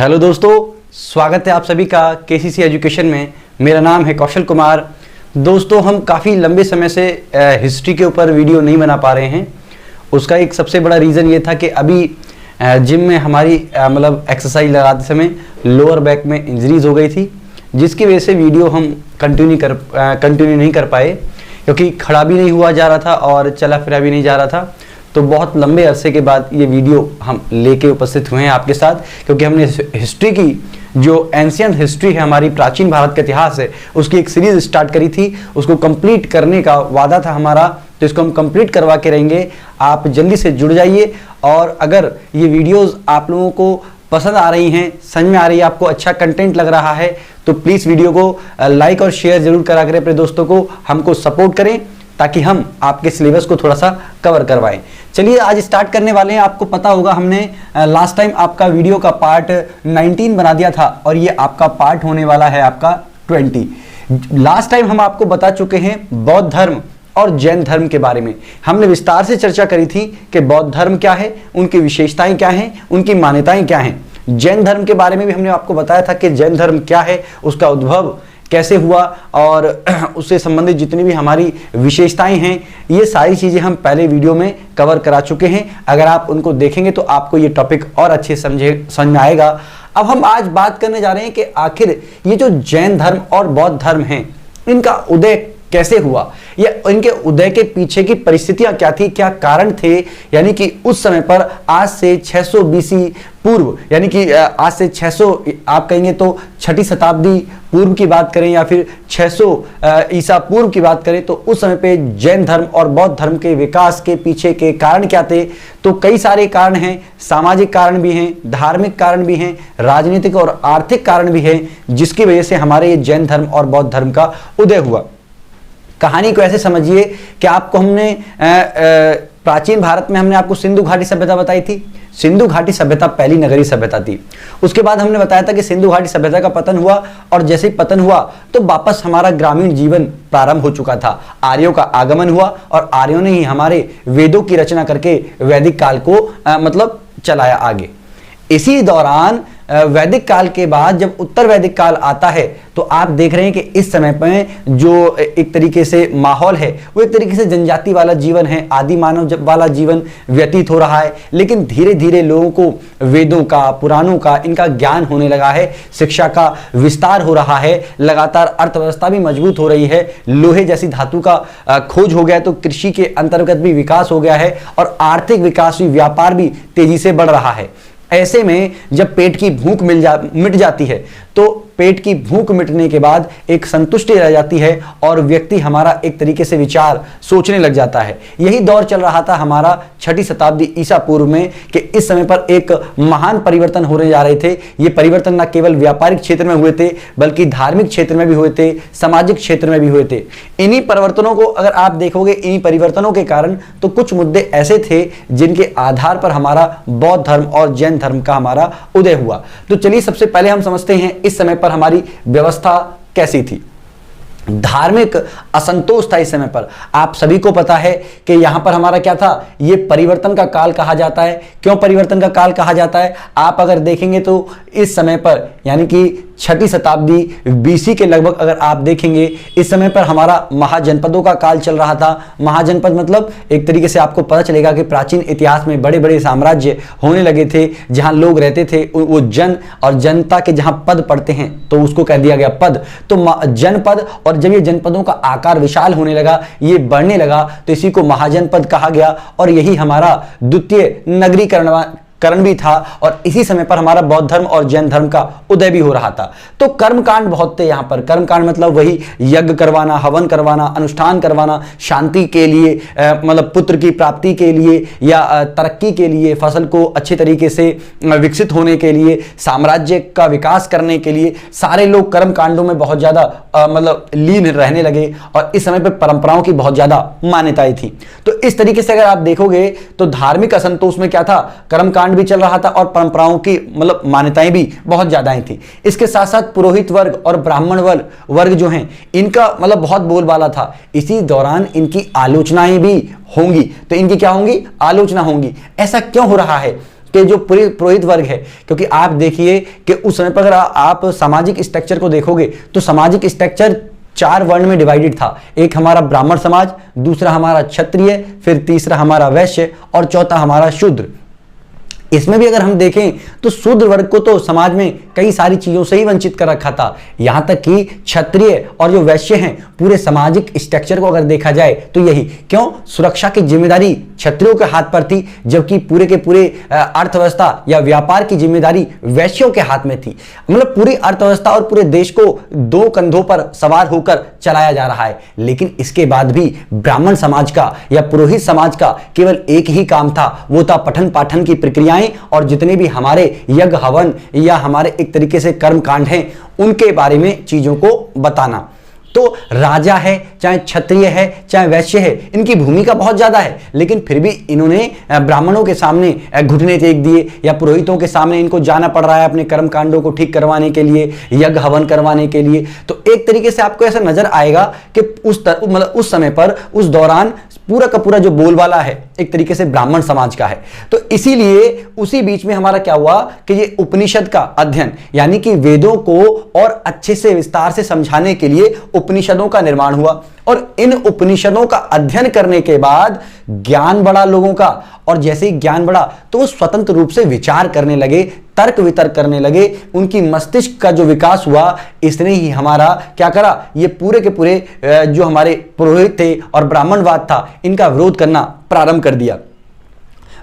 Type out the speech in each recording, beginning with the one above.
Hello दोस्तों, स्वागत है आप सभी का केसीसी एजुकेशन में। मेरा नाम है कौशल कुमार। दोस्तों, हम काफ़ी लंबे समय से हिस्ट्री के ऊपर वीडियो नहीं बना पा रहे हैं। उसका एक सबसे बड़ा रीज़न ये था कि अभी जिम में हमारी एक्सरसाइज लगाते समय लोअर बैक में इंजरीज हो गई थी, जिसकी वजह से वीडियो हम कंटिन्यू नहीं कर पाए, क्योंकि खड़ा भी नहीं हुआ जा रहा था और चला फिरा भी नहीं जा रहा था। तो बहुत लंबे अरसे के बाद ये वीडियो हम लेके उपस्थित हुए हैं आपके साथ, क्योंकि हमने हिस्ट्री की जो एंशियंट हिस्ट्री है, हमारी प्राचीन भारत का इतिहास है, उसकी एक सीरीज स्टार्ट करी थी। उसको कंप्लीट करने का वादा था हमारा, तो इसको हम कंप्लीट करवा के रहेंगे। आप जल्दी से जुड़ जाइए, और अगर ये वीडियोस आप लोगों को पसंद आ रही हैं, समझ में आ रही है, आपको अच्छा कंटेंट लग रहा है, तो प्लीज़ वीडियो को लाइक और शेयर जरूर करा करें अपने दोस्तों को, हमको सपोर्ट करें ताकि हम आपके सिलेबस को थोड़ा सा कवर करवाएं। चलिए आज स्टार्ट करने वाले हैं। आपको पता होगा हमने लास्ट टाइम आपका वीडियो का पार्ट 19 बना दिया था, और ये आपका पार्ट होने वाला है आपका 20। लास्ट टाइम हम आपको बता चुके हैं बौद्ध धर्म और जैन धर्म के बारे में। हमने विस्तार से चर्चा करी थी कि बौद्ध धर्म क्या है, उनकी विशेषताएं क्या हैं, उनकी मान्यताएं क्या हैं। जैन धर्म के बारे में भी हमने आपको बताया था कि जैन धर्म क्या है, उसका उद्भव कैसे हुआ, और उससे संबंधित जितनी भी हमारी विशेषताएं हैं, ये सारी चीज़ें हम पहले वीडियो में कवर करा चुके हैं। अगर आप उनको देखेंगे तो आपको ये टॉपिक और अच्छे समझ में आएगा। अब हम आज बात करने जा रहे हैं कि आखिर ये जो जैन धर्म और बौद्ध धर्म हैं, इनका उदय कैसे हुआ, या इनके उदय के पीछे की परिस्थितियां क्या थी, क्या कारण थे। यानी कि उस समय पर आज से 600 बीसी पूर्व, यानी कि आज से 600 आप कहेंगे तो छठी शताब्दी पूर्व की बात करें, या फिर 600 ईसा पूर्व की बात करें, तो उस समय पे जैन धर्म और बौद्ध धर्म के विकास के पीछे के कारण क्या थे। तो कई सारे कारण हैं, सामाजिक कारण भी हैं, धार्मिक कारण भी हैं, राजनीतिक और आर्थिक कारण भी हैं, जिसकी वजह से हमारे ये जैन धर्म और बौद्ध धर्म का उदय हुआ। कहानी को ऐसे समझिए कि आपको हमने प्राचीन भारत में हमने आपको सिंधु घाटी सभ्यता बताई थी। सिंधु घाटी सभ्यता पहली नगरीय सभ्यता थी। उसके बाद हमने बताया था कि सिंधु घाटी सभ्यता का पतन हुआ, और जैसे ही पतन हुआ तो वापस हमारा ग्रामीण जीवन प्रारंभ हो चुका था। आर्यों का आगमन हुआ, और आर्यों ने ही हमारे वेदों की रचना करके वैदिक काल को चलाया आगे। इसी दौरान वैदिक काल के बाद जब उत्तर वैदिक काल आता है, तो आप देख रहे हैं कि इस समय पर जो एक तरीके से माहौल है, वो एक तरीके से जनजाति वाला जीवन है, आदि मानव वाला जीवन व्यतीत हो रहा है। लेकिन धीरे धीरे लोगों को वेदों का, पुराणों का, इनका ज्ञान होने लगा है, शिक्षा का विस्तार हो रहा है, लगातार अर्थव्यवस्था भी मजबूत हो रही है, लोहे जैसी धातु का खोज हो गया है, तो कृषि के अंतर्गत भी विकास हो गया है, और आर्थिक विकास भी, व्यापार भी तेजी से बढ़ रहा है। ऐसे में जब पेट की भूख मिट जाती है, तो पेट की भूख मिटने के बाद एक संतुष्टि रह जाती है, और व्यक्ति हमारा एक तरीके से विचार सोचने लग जाता है। यही दौर चल रहा था हमारा छठी शताब्दी ईसा पूर्व में, कि इस समय पर एक महान परिवर्तन होने जा रहे थे। ये परिवर्तन न केवल व्यापारिक क्षेत्र में हुए थे, बल्कि धार्मिक क्षेत्र में भी हुए थे, सामाजिक क्षेत्र में भी हुए थे। इन्हीं परिवर्तनों को अगर आप देखोगे, इन्हीं परिवर्तनों के कारण, तो कुछ मुद्दे ऐसे थे जिनके आधार पर हमारा बौद्ध धर्म और जैन धर्म का हमारा उदय हुआ। तो चलिए सबसे पहले हम समझते हैं इस समय पर हमारी व्यवस्था कैसी थी। धार्मिक असंतोष था इस समय पर। आप सभी को पता है कि यहां पर हमारा क्या था, ये परिवर्तन का काल कहा जाता है। क्यों परिवर्तन का काल कहा जाता है? आप अगर देखेंगे तो इस समय पर, यानी कि छठी शताब्दी बीसी के लगभग अगर आप देखेंगे, इस समय पर हमारा महाजनपदों का काल चल रहा था। महाजनपद मतलब एक तरीके से आपको पता चलेगा कि प्राचीन इतिहास में बड़े बड़े साम्राज्य होने लगे थे, जहां लोग रहते थे, वो जन और जनता के जहां पद पड़ते हैं, तो उसको कह दिया गया पद। तो जनपद, और जब ये जनपदों का आकार विशाल होने लगा, ये बढ़ने लगा, तो इसी को महाजनपद कहा गया, और यही हमारा द्वितीय नगरीकरण भी था। और इसी समय पर हमारा बौद्ध धर्म और जैन धर्म का उदय भी हो रहा था। तो कर्मकांड बहुत थे यहाँ पर। कर्मकांड मतलब वही यज्ञ करवाना, हवन करवाना, अनुष्ठान करवाना, शांति के लिए, पुत्र की प्राप्ति के लिए, या तरक्की के लिए, फसल को अच्छे तरीके से विकसित होने के लिए, साम्राज्य का विकास करने के लिए, सारे लोग कर्मकांडों में बहुत ज्यादा लीन रहने लगे, और इस समय पर परंपराओं की बहुत ज्यादा मान्यताएं थी। तो इस तरीके से अगर आप देखोगे तो धार्मिक असंतोष में क्या था, कर्मकांड भी चल रहा था, और परंपराओं की मान्यताएं भी बहुत ज्यादा थी। इसके साथ साथ पुरोहित वर्ग और ब्राह्मण वर्ग जो हैं, इनका बहुत बोलबाला था। इसी दौरान इनकी आलोचनाएं भी होंगी। तो इनकी क्या होंगी? आलोचना होंगी। ऐसा क्यों हो रहा है? के जो पूरे पुरोहित वर्ग है, क्योंकि आप देखिए कि उस समय पर अगर आप सामाजिक स्ट्रक्चर को देखोगे तो सामाजिक स्ट्रक्चर 4 वर्ण में डिवाइडेड था। एक हमारा ब्राह्मण समाज, दूसरा हमारा क्षत्रिय, फिर तीसरा हमारा वैश्य और चौथा हमारा शूद्र। इसमें भी अगर हम देखें तो शूद्र वर्ग को तो समाज में कई सारी चीजों से ही वंचित कर रखा था, यहां तक कि क्षत्रिय और जो वैश्य हैं पूरे सामाजिक स्ट्रक्चर को अगर देखा जाए तो यही क्यों, सुरक्षा की जिम्मेदारी क्षत्रियों के हाथ पर थी, जबकि पूरे के पूरे अर्थव्यवस्था या व्यापार की जिम्मेदारी वैश्यों के हाथ में थी। मतलब पूरी अर्थव्यवस्था और पूरे देश को 2 कंधों पर सवार होकर चलाया जा रहा है। लेकिन इसके बाद भी ब्राह्मण समाज का या पुरोहित समाज का केवल एक ही काम था, वो था पठन पाठन की प्रक्रियाएं और जितने भी हमारे यज्ञ हवन या हमारे एक तरीके से कर्म कांड हैं उनके बारे में चीजों को बताना। तो राजा है, चाहे क्षत्रिय है, चाहे वैश्य है, इनकी भूमिका बहुत ज्यादा है, लेकिन फिर भी इन्होंने ब्राह्मणों के सामने घुटने टेक दिए या पुरोहितों के सामने इनको जाना पड़ रहा है अपने कर्म कांडों को ठीक करवाने के लिए, यज्ञ हवन करवाने के लिए। तो एक तरीके से आपको ऐसा नजर आएगा कि उस समय पर उस दौरान पूरा का पूरा जो बोलबाला है एक तरीके से ब्राह्मण समाज का है। तो इसीलिए उसी बीच में हमारा क्या हुआ कि ये उपनिषद का अध्ययन, यानी कि वेदों को और अच्छे से विस्तार से समझाने के लिए उपनिषदों का निर्माण हुआ। और इन उपनिषदों का अध्ययन करने के बाद ज्ञान बढ़ा लोगों का, और जैसे ही ज्ञान बढ़ा तो वो स्वतंत्र रूप से विचार करने लगे, तर्क वितर्क करने लगे, उनकी मस्तिष्क का जो विकास हुआ इसने ही हमारा क्या करा, ये पूरे के पूरे जो हमारे पुरोहित थे और ब्राह्मणवाद था इनका विरोध करना प्रारंभ कर दिया।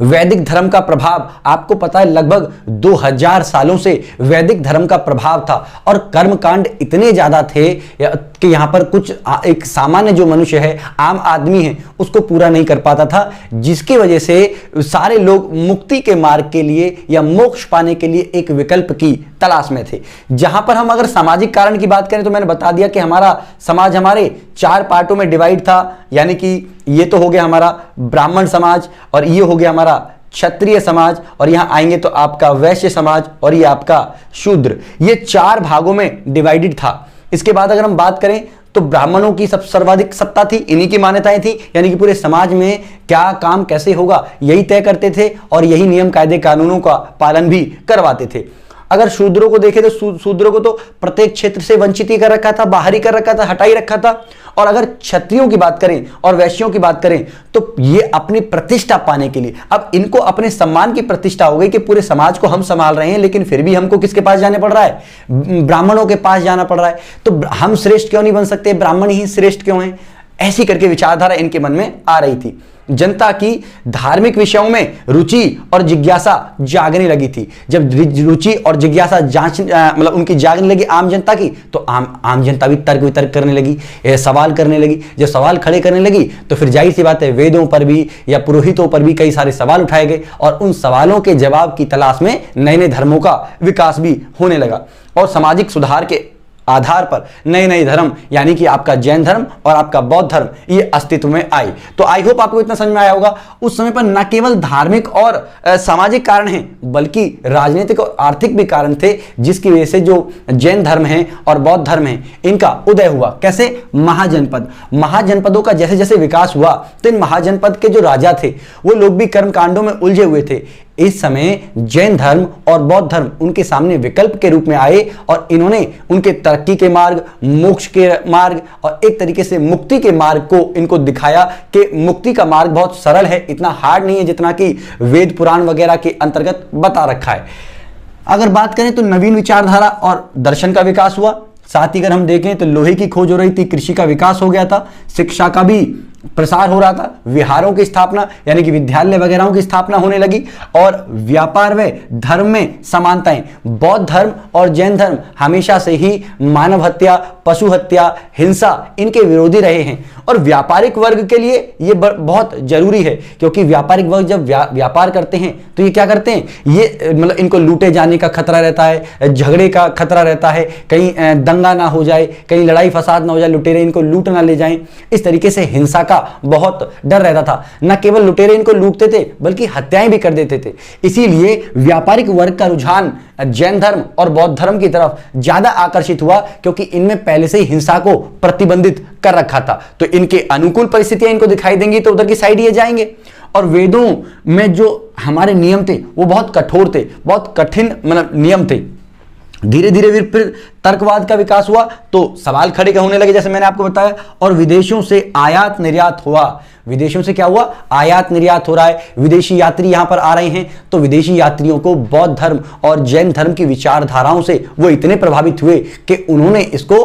वैदिक धर्म का प्रभाव आपको पता है, लगभग 2000 सालों से वैदिक धर्म का प्रभाव था और कर्मकांड इतने ज्यादा थे कि यहां पर कुछ एक सामान्य जो मनुष्य है, आम आदमी है, उसको पूरा नहीं कर पाता था, जिसकी वजह से सारे लोग मुक्ति के मार्ग के लिए या मोक्ष पाने के लिए एक विकल्प की तलाश में थे। जहां पर हम अगर सामाजिक कारण की बात करें तो मैंने बता दिया कि हमारा समाज हमारे 4 पार्टों में डिवाइड था, यानी कि ये तो हो गया हमारा ब्राह्मण समाज और ये हो गया हमारा क्षत्रिय समाज और यहां आएंगे तो आपका वैश्य समाज और ये आपका शूद्र। ये 4 भागों में डिवाइडेड था। इसके बाद अगर हम बात करें तो ब्राह्मणों की सब सर्वाधिक सत्ता थी, इन्हीं की मान्यताएं थी, यानी कि पूरे समाज में क्या काम कैसे होगा यही तय करते थे और यही नियम कायदे कानूनों का पालन भी करवाते थे। अगर शूद्रों को देखें तो शूद्रों को तो प्रत्येक क्षेत्र से वंचित ही कर रखा था, बाहर ही कर रखा था, हटा ही रखा था। और अगर क्षत्रियों की बात करें और वैश्यों की बात करें तो ये अपनी प्रतिष्ठा पाने के लिए, अब इनको अपने सम्मान की प्रतिष्ठा हो गई कि पूरे समाज को हम संभाल रहे हैं, लेकिन फिर भी हमको किसके पास जाने पड़ रहा है, ब्राह्मणों के पास जाना पड़ रहा है। तो हम श्रेष्ठ क्यों नहीं बन सकते, ब्राह्मण ही श्रेष्ठ क्यों हैं, ऐसी करके विचारधारा इनके मन में आ रही थी। जनता की धार्मिक विषयों में रुचि और जिज्ञासा जागने लगी थी। जब रुचि और जिज्ञासा मतलब उनकी जागने लगी आम जनता की, तो आम जनता भी तर्क वितर्क करने लगी, सवाल करने लगी। जब सवाल खड़े करने लगी तो फिर जाहिर सी बात है वेदों पर भी या पुरोहितों पर भी कई सारे सवाल उठाए गए और उन सवालों के जवाब की तलाश में नए नए धर्मों का विकास भी होने लगा और सामाजिक सुधार के आधार पर नए नए धर्म, यानी कि आपका जैन धर्म और आपका बौद्ध धर्म, ये अस्तित्व में आई। तो आई होप आपको इतना समझ में आया होगा। उस समय पर न केवल धार्मिक और सामाजिक कारण हैं, बल्कि राजनीतिक और आर्थिक भी कारण थे, जिसकी वजह से जो जैन धर्म है और बौद्ध धर्म है इनका उदय हुआ। कैसे, महाजनपदों का जैसे जैसे विकास हुआ तो इन महाजनपद के जो राजा थे वो लोग भी कर्म कांडों में उलझे हुए थे। इस समय जैन धर्म और बौद्ध धर्म उनके सामने विकल्प के रूप में आए और इन्होंने उनके तरक्की के मार्ग, मोक्ष के मार्ग और एक तरीके से मुक्ति के मार्ग को इनको दिखाया कि मुक्ति का मार्ग बहुत सरल है, इतना हार्ड नहीं है जितना कि वेद पुराण वगैरह के अंतर्गत बता रखा है। अगर बात करें तो नवीन विचारधारा और दर्शन का विकास हुआ। साथ ही अगर हम देखें तो लोहे की खोज हो रही थी, कृषि का विकास हो गया था, शिक्षा का भी प्रसार हो रहा था, विहारों की स्थापना यानी कि विद्यालय वगैरह की स्थापना होने लगी और व्यापार व धर्म में समानताएं। बौद्ध धर्म और जैन धर्म हमेशा से ही मानव हत्या, पशु हत्या, हिंसा इनके विरोधी रहे हैं और व्यापारिक वर्ग के लिए ये बहुत जरूरी है, क्योंकि व्यापारिक वर्ग जब व्यापार करते हैं तो ये क्या करते हैं, ये मतलब इनको लूटे जाने का खतरा रहता है, झगड़े का खतरा रहता है, कहीं दंगा ना हो जाए, कहीं लड़ाई फसाद ना हो जाए, लुटेरे इनको लूट ना ले जाएं। इस तरीके से हिंसा का बहुत डर रहता था। न केवल लुटेरे इनको लूटते थे बल्कि हत्याएं भी कर देते थे। इसीलिए व्यापारिक वर्ग का रुझान जैन धर्म और बौद्ध धर्म की तरफ ज्यादा आकर्षित हुआ, क्योंकि इनमें पहले से ही हिंसा को प्रतिबंधित कर रखा था। तो इनके अनुकूल परिस्थितियां इनको दिखाई देंगी तो उधर की साइड ये जाएंगे। और वेदों में जो हमारे नियम थे वो बहुत कठोर थे, बहुत कठिन मतलब नियम थे। धीरे धीरे फिर तर्कवाद का विकास हुआ तो सवाल खड़े होने लगे, जैसे मैंने आपको बताया, और विदेशों से आयात निर्यात हुआ। विदेशों से क्या हुआ? आयात निर्यात हो रहा है, विदेशी यात्री यहां पर आ रहे हैं, तो विदेशी यात्रियों को बौद्ध धर्म और जैन धर्म की विचारधाराओं से वो इतने प्रभावित हुए कि उन्होंने इसको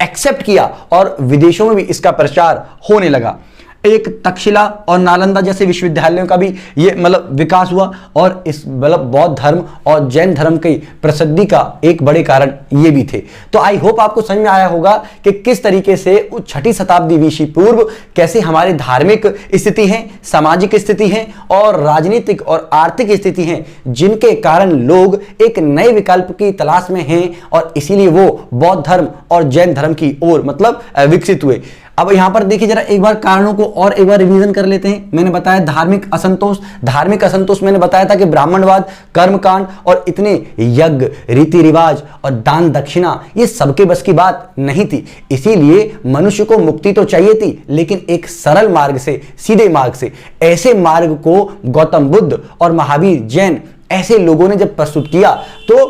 एक्सेप्ट किया और विदेशों में भी इसका प्रचार होने लगा। एक तक्षशिला और नालंदा जैसे विश्वविद्यालयों का भी ये मतलब विकास हुआ और इस मतलब बौद्ध धर्म और जैन धर्म की प्रसिद्धि का एक बड़े कारण ये भी थे। तो आई होप आपको समझ में आया होगा कि किस तरीके से उस 6ठी शताब्दी BC पूर्व कैसे हमारे धार्मिक स्थिति है, सामाजिक स्थिति है और राजनीतिक और आर्थिक स्थिति है, जिनके कारण लोग एक नए विकल्प की तलाश में हैं और इसीलिए वो बौद्ध धर्म और जैन धर्म की ओर मतलब विकसित हुए। अब यहां पर देखिए जरा एक बार कारणों को और एक बार रिवीजन कर लेते हैं। मैंने बताया धार्मिक असंतोष मैंने बताया था कि ब्राह्मणवाद, कर्मकांड और इतने यज्ञ, रीति रिवाज और दान दक्षिणा ये सबके बस की बात नहीं थी। इसीलिए मनुष्य को मुक्ति तो चाहिए थी, लेकिन एक सरल मार्ग से, सीधे मार्ग से। ऐसे मार्ग को गौतम बुद्ध और महावीर जैन ऐसे लोगों ने जब प्रस्तुत किया तो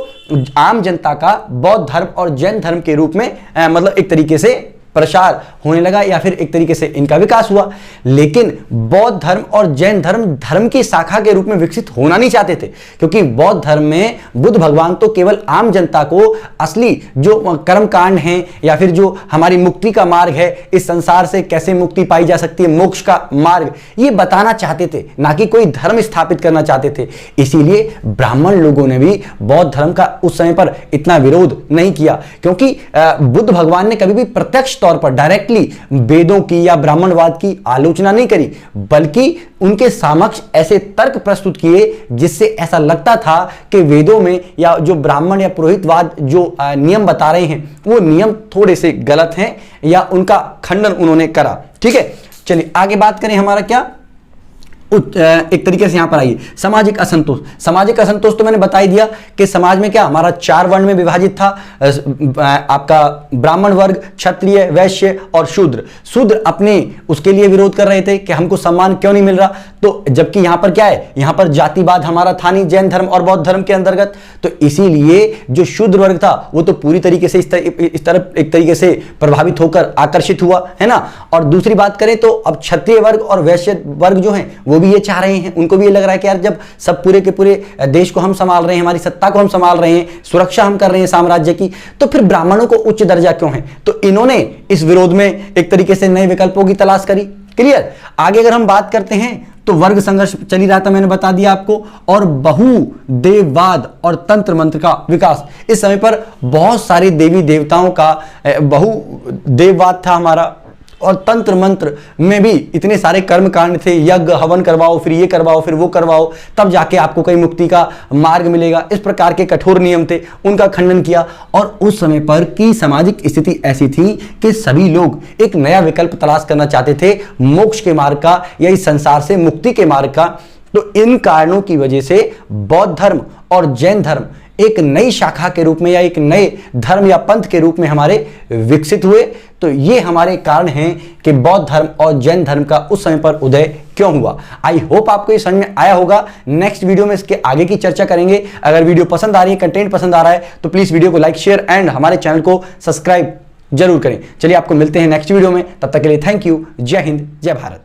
आम जनता का बौद्ध धर्म और जैन धर्म के रूप में मतलब एक तरीके से प्रसार होने लगा या फिर एक तरीके से इनका विकास हुआ। लेकिन बौद्ध धर्म और जैन धर्म धर्म की शाखा के रूप में विकसित होना नहीं चाहते थे, क्योंकि बौद्ध धर्म में बुद्ध भगवान तो केवल आम जनता को असली जो कर्मकांड है या फिर जो हमारी मुक्ति का मार्ग है, इस संसार से कैसे मुक्ति पाई जा सकती है, मोक्ष का मार्ग, ये बताना चाहते थे, ना कि कोई धर्म स्थापित करना चाहते थे। इसीलिए ब्राह्मण लोगों ने भी बौद्ध धर्म का उस समय पर इतना विरोध नहीं किया, क्योंकि बुद्ध भगवान ने कभी भी प्रत्यक्ष तौर पर डायरेक्टली वेदों की या ब्राह्मणवाद की आलोचना नहीं करी, बल्कि उनके समक्ष ऐसे तर्क प्रस्तुत किए जिससे ऐसा लगता था कि वेदों में या जो ब्राह्मण या पुरोहितवाद जो नियम बता रहे हैं वो नियम थोड़े से गलत हैं या उनका खंडन उन्होंने करा। ठीक है, चलिए आगे बात करें। हमारा क्या एक तरीके से यहां पर आइए, सामाजिक असंतोष। सामाजिक असंतोष तो मैंने बता ही दिया कि समाज में क्या हमारा 4 वर्ण में विभाजित था, आपका ब्राह्मण वर्ग, क्षत्रिय, वैश्य और शूद्र। शूद्र अपने उसके लिए विरोध कर रहे थे कि हमको सम्मान क्यों नहीं मिल रहा, तो जबकि यहां पर क्या है, यहां पर जातिवाद हमारा था नहीं जैन धर्म और बौद्ध धर्म के अंतर्गत, तो इसीलिए जो शूद्र वर्ग था वो तो पूरी तरीके से इस तरफ एक तरीके से प्रभावित होकर आकर्षित हुआ, है ना। और दूसरी बात करें तो अब क्षत्रिय वर्ग और वैश्य वर्ग जो है वो भी ये चाह रहे हैं, उनको भी ये लग रहा है कि यार जब सब पूरे के पूरे देश को हम संभाल रहे हैं, हमारी सत्ता को हम संभाल रहे हैं, सुरक्षा हम कर रहे हैं साम्राज्य की, तो फिर ब्राह्मणों को उच्च दर्जा क्यों है। तो इन्होंने इस विरोध में एक तरीके से नए विकल्पों की तलाश करी। क्लियर। आगे अगर हम बात करते हैं तो वर्ग संघर्ष चल ही रहा था, मैंने बता दिया आपको, और बहुदेववाद और तंत्र मंत्र का विकास। इस समय पर बहुत सारे देवी देवताओं का बहुदेववाद था हमारा, और तंत्र मंत्र में भी इतने सारे कर्म कांड थे, यज्ञ हवन करवाओ, फिर ये करवाओ, फिर वो करवाओ, तब जाके आपको कहीं मुक्ति का मार्ग मिलेगा। इस प्रकार के कठोर नियम थे, उनका खंडन किया। और उस समय पर की सामाजिक स्थिति ऐसी थी कि सभी लोग एक नया विकल्प तलाश करना चाहते थे, मोक्ष के मार्ग का या इस संसार से मुक्ति के मार्ग का। तो इन कारणों की वजह से बौद्ध धर्म और जैन धर्म एक नई शाखा के रूप में या एक नए धर्म या पंथ के रूप में हमारे विकसित हुए। तो ये हमारे कारण हैं कि बौद्ध धर्म और जैन धर्म का उस समय पर उदय क्यों हुआ। आई होप आपको ये समझ में आया होगा। नेक्स्ट वीडियो में इसके आगे की चर्चा करेंगे। अगर वीडियो पसंद आ रही है, कंटेंट पसंद आ रहा है, तो प्लीज वीडियो को लाइक, शेयर एंड हमारे चैनल को सब्सक्राइब जरूर करें। चलिए आपको मिलते हैं नेक्स्ट वीडियो में, तब तक के लिए थैंक यू। जय हिंद, जय भारत।